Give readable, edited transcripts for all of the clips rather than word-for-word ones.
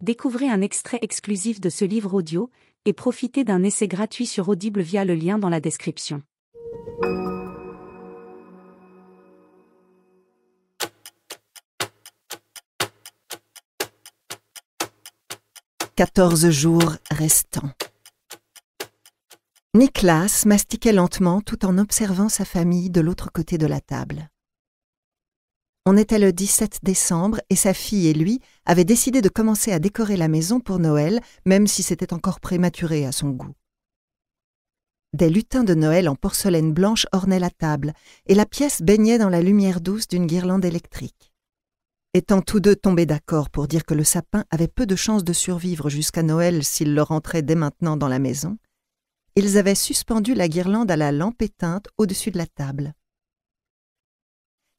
Découvrez un extrait exclusif de ce livre audio et profitez d'un essai gratuit sur Audible via le lien dans la description. « 14 jours restants. » Niklas mastiquait lentement tout en observant sa famille de l'autre côté de la table. On était le 17 décembre et sa fille et lui avaient décidé de commencer à décorer la maison pour Noël, même si c'était encore prématuré à son goût. Des lutins de Noël en porcelaine blanche ornaient la table et la pièce baignait dans la lumière douce d'une guirlande électrique. Étant tous deux tombés d'accord pour dire que le sapin avait peu de chances de survivre jusqu'à Noël s'il le rentrait dès maintenant dans la maison, ils avaient suspendu la guirlande à la lampe éteinte au-dessus de la table.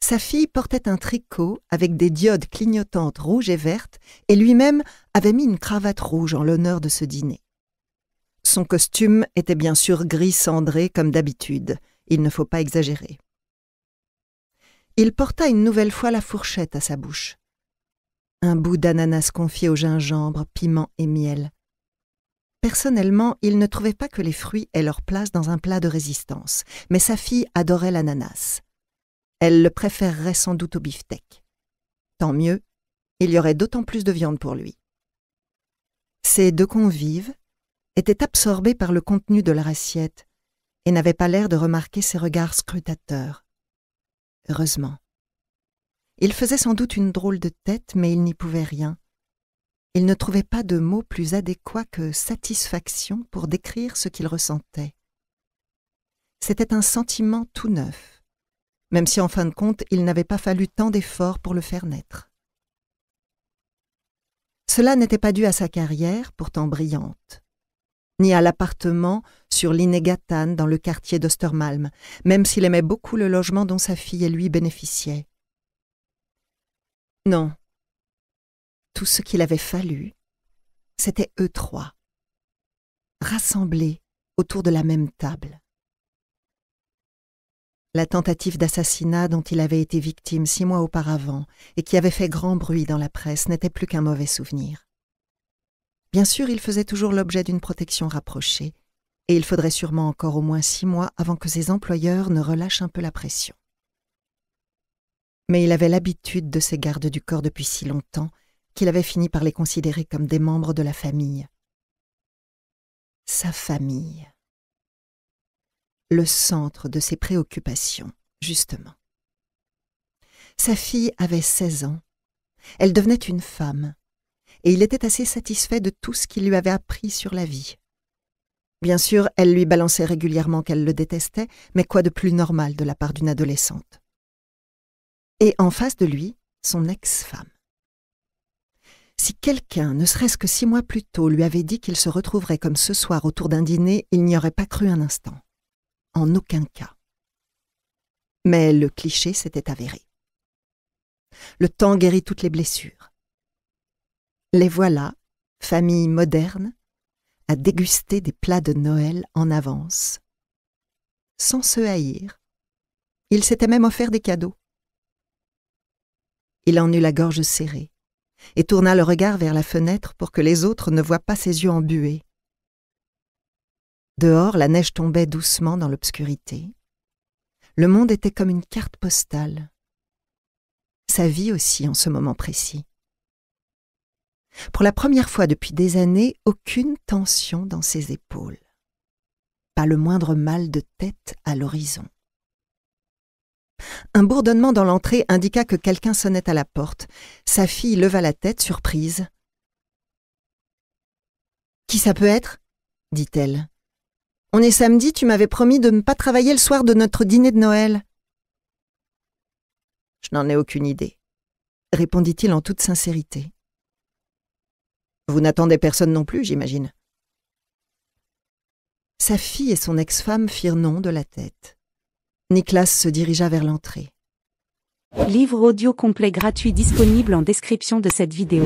Sa fille portait un tricot avec des diodes clignotantes rouges et vertes et lui-même avait mis une cravate rouge en l'honneur de ce dîner. Son costume était bien sûr gris cendré comme d'habitude, il ne faut pas exagérer. Il porta une nouvelle fois la fourchette à sa bouche. Un bout d'ananas confit au gingembre, piment et miel. Personnellement, il ne trouvait pas que les fruits aient leur place dans un plat de résistance, mais sa fille adorait l'ananas. Elle le préférerait sans doute au beefsteak. Tant mieux, il y aurait d'autant plus de viande pour lui. Ces deux convives étaient absorbés par le contenu de leur assiette et n'avaient pas l'air de remarquer ses regards scrutateurs. Heureusement. Il faisait sans doute une drôle de tête, mais il n'y pouvait rien. Il ne trouvait pas de mots plus adéquats que satisfaction pour décrire ce qu'il ressentait. C'était un sentiment tout neuf, même si en fin de compte, il n'avait pas fallu tant d'efforts pour le faire naître. Cela n'était pas dû à sa carrière, pourtant brillante, ni à l'appartement sur l'Innegatan dans le quartier d'Östermalm, même s'il aimait beaucoup le logement dont sa fille et lui bénéficiaient. Non. Tout ce qu'il avait fallu, c'était eux trois, rassemblés autour de la même table. La tentative d'assassinat dont il avait été victime 6 mois auparavant et qui avait fait grand bruit dans la presse n'était plus qu'un mauvais souvenir. Bien sûr, il faisait toujours l'objet d'une protection rapprochée et il faudrait sûrement encore au moins 6 mois avant que ses employeurs ne relâchent un peu la pression. Mais il avait l'habitude de ces gardes du corps depuis si longtemps qu'il avait fini par les considérer comme des membres de la famille. Sa famille. Le centre de ses préoccupations, justement. Sa fille avait 16 ans. Elle devenait une femme, et il était assez satisfait de tout ce qu'il lui avait appris sur la vie. Bien sûr, elle lui balançait régulièrement qu'elle le détestait, mais quoi de plus normal de la part d'une adolescente? Et en face de lui, son ex-femme. Si quelqu'un, ne serait-ce que 6 mois plus tôt, lui avait dit qu'il se retrouverait comme ce soir autour d'un dîner, il n'y aurait pas cru un instant. En aucun cas. Mais le cliché s'était avéré. Le temps guérit toutes les blessures. Les voilà, famille moderne, à déguster des plats de Noël en avance. Sans se haïr. Il s'était même offert des cadeaux. Il en eut la gorge serrée et tourna le regard vers la fenêtre pour que les autres ne voient pas ses yeux embués. Dehors, la neige tombait doucement dans l'obscurité. Le monde était comme une carte postale. Sa vie aussi en ce moment précis. Pour la première fois depuis des années, aucune tension dans ses épaules. Pas le moindre mal de tête à l'horizon. Un bourdonnement dans l'entrée indiqua que quelqu'un sonnait à la porte. Sa fille leva la tête, surprise. « Qui ça peut être ?» dit-elle. « On est samedi, tu m'avais promis de ne pas travailler le soir de notre dîner de Noël. » « Je n'en ai aucune idée, » répondit-il en toute sincérité. « Vous n'attendez personne non plus, j'imagine. » Sa fille et son ex-femme firent non de la tête. Niklas se dirigea vers l'entrée. Livre audio complet gratuit disponible en description de cette vidéo.